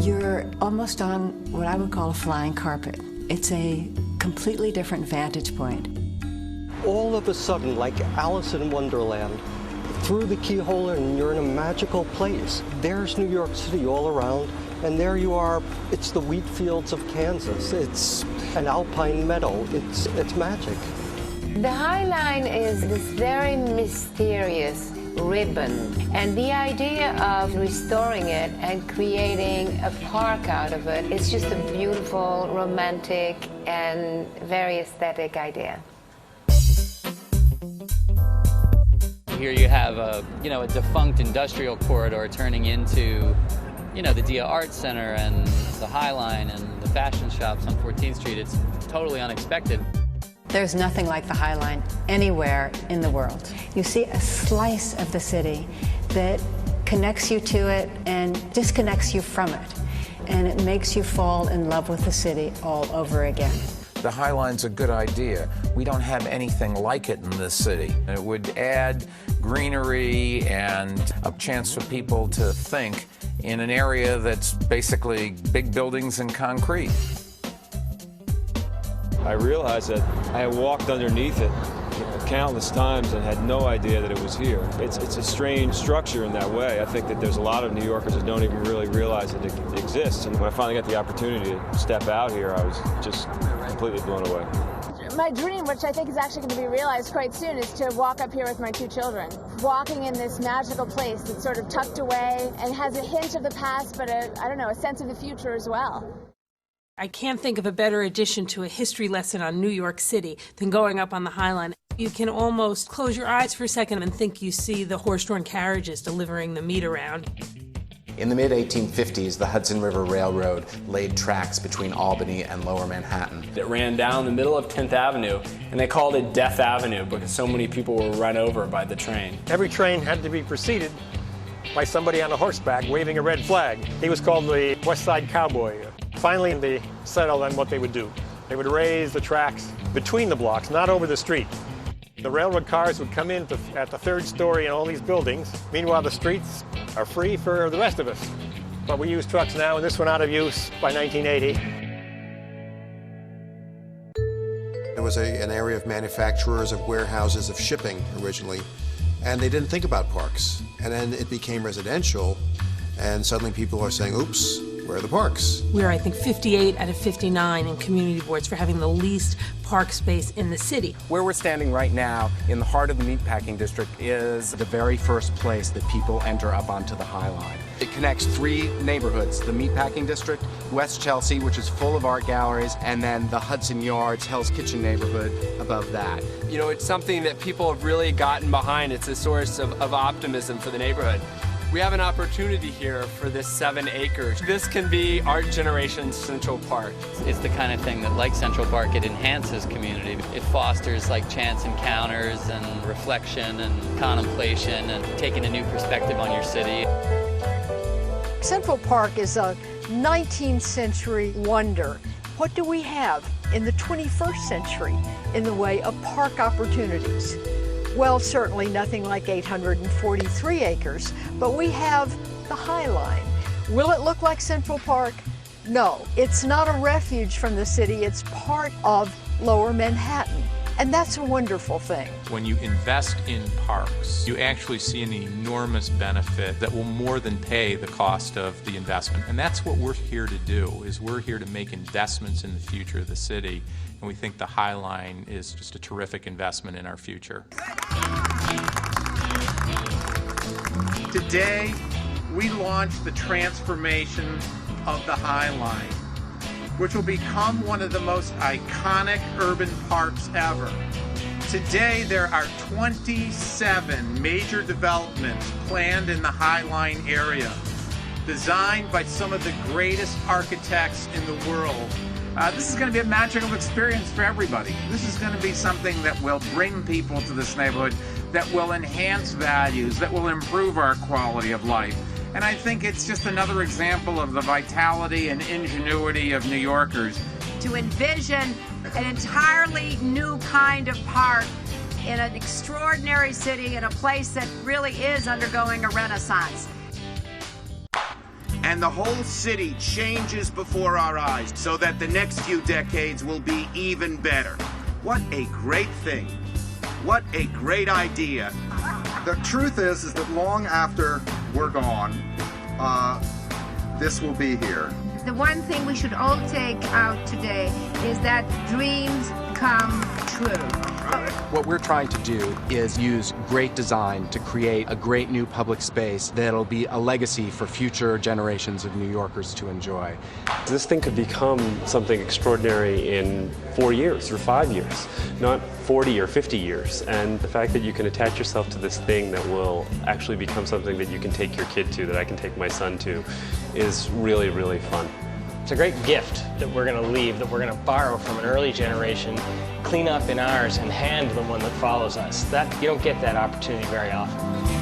You're almost on what I would call a flying carpet. It's a completely different vantage point. All of a sudden, like Alice in Wonderland, through the keyhole and you're in a magical place. There's New York City all around, and there you are. It's the wheat fields of Kansas. It's an alpine meadow. It's magic. The High Line is this very mysterious ribbon, and the idea of restoring it and creating a park out of it is just a beautiful, romantic, and very aesthetic idea. Here you have a defunct industrial corridor turning into, the Dia Art Center and the High Line and the fashion shops on 14th Street. It's totally unexpected. There's nothing like the High Line anywhere in the world. You see a slice of the city that connects you to it and disconnects you from it. And it makes you fall in love with the city all over again. The High Line's a good idea. We don't have anything like it in this city. It would add greenery and a chance for people to think in an area that's basically big buildings and concrete. I realized that I had walked underneath it countless times and had no idea that it was here. It's a strange structure in that way. I think that there's a lot of New Yorkers that don't even really realize that it exists. And when I finally got the opportunity to step out here, I was just completely blown away. My dream, which I think is actually going to be realized quite soon, is to walk up here with my two children. Walking in this magical place that's sort of tucked away and has a hint of the past, but a sense of the future as well. I can't think of a better addition to a history lesson on New York City than going up on the High Line. You can almost close your eyes for a second and think you see the horse-drawn carriages delivering the meat around. In the mid-1850s, the Hudson River Railroad laid tracks between Albany and Lower Manhattan. It ran down the middle of 10th Avenue, and they called it Death Avenue because so many people were run over by the train. Every train had to be preceded by somebody on a horseback waving a red flag. He was called the West Side Cowboy. Finally, they settled on what they would do. They would raise the tracks between the blocks, not over the street. The railroad cars would come in at the third story in all these buildings. Meanwhile, the streets are free for the rest of us. But we use trucks now, and this went out of use by 1980. It was an area of manufacturers, of warehouses, of shipping originally, and they didn't think about parks. And then it became residential, and suddenly people are saying, oops, where are the parks? We're, I think, 58 out of 59 in community boards for having the least park space in the city. Where we're standing right now, in the heart of the Meatpacking District, is the very first place that people enter up onto the High Line. It connects three neighborhoods, the Meatpacking District, West Chelsea, which is full of art galleries, and then the Hudson Yards, Hell's Kitchen neighborhood above that. It's something that people have really gotten behind. It's a source of optimism for the neighborhood. We have an opportunity here for this 7 acres. This can be Art Generation's Central Park. It's the kind of thing that, like Central Park, it enhances community. It fosters chance encounters and reflection and contemplation and taking a new perspective on your city. Central Park is a 19th century wonder. What do we have in the 21st century in the way of park opportunities? Well, certainly nothing like 843 acres, but we have the High Line. Will it look like Central Park? No, it's not a refuge from the city, it's part of Lower Manhattan, and that's a wonderful thing. When you invest in parks, you actually see an enormous benefit that will more than pay the cost of the investment, and that's what we're here to do, is we're here to make investments in the future of the city. And we think the High Line is just a terrific investment in our future. Today, we launch the transformation of the High Line, which will become one of the most iconic urban parks ever. Today, there are 27 major developments planned in the High Line area, designed by some of the greatest architects in the world. This is going to be a magical experience for everybody. This is going to be something that will bring people to this neighborhood, that will enhance values, that will improve our quality of life. And I think it's just another example of the vitality and ingenuity of New Yorkers. To envision an entirely new kind of park in an extraordinary city, in a place that really is undergoing a renaissance. and the whole city changes before our eyes so that the next few decades will be even better. What a great thing. What a great idea. The truth is that long after we're gone, this will be here. The one thing we should all take out today is that dreams come true. What we're trying to do is use great design to create a great new public space that'll be a legacy for future generations of New Yorkers to enjoy. This thing could become something extraordinary in 4 years or 5 years, not 40 or 50 years. And the fact that you can attach yourself to this thing that will actually become something that you can take your kid to, that I can take my son to, is really, really fun. It's a great gift that we're going to leave, that we're going to borrow from an early generation, clean up in ours, and hand to the one that follows us. You don't get that opportunity very often.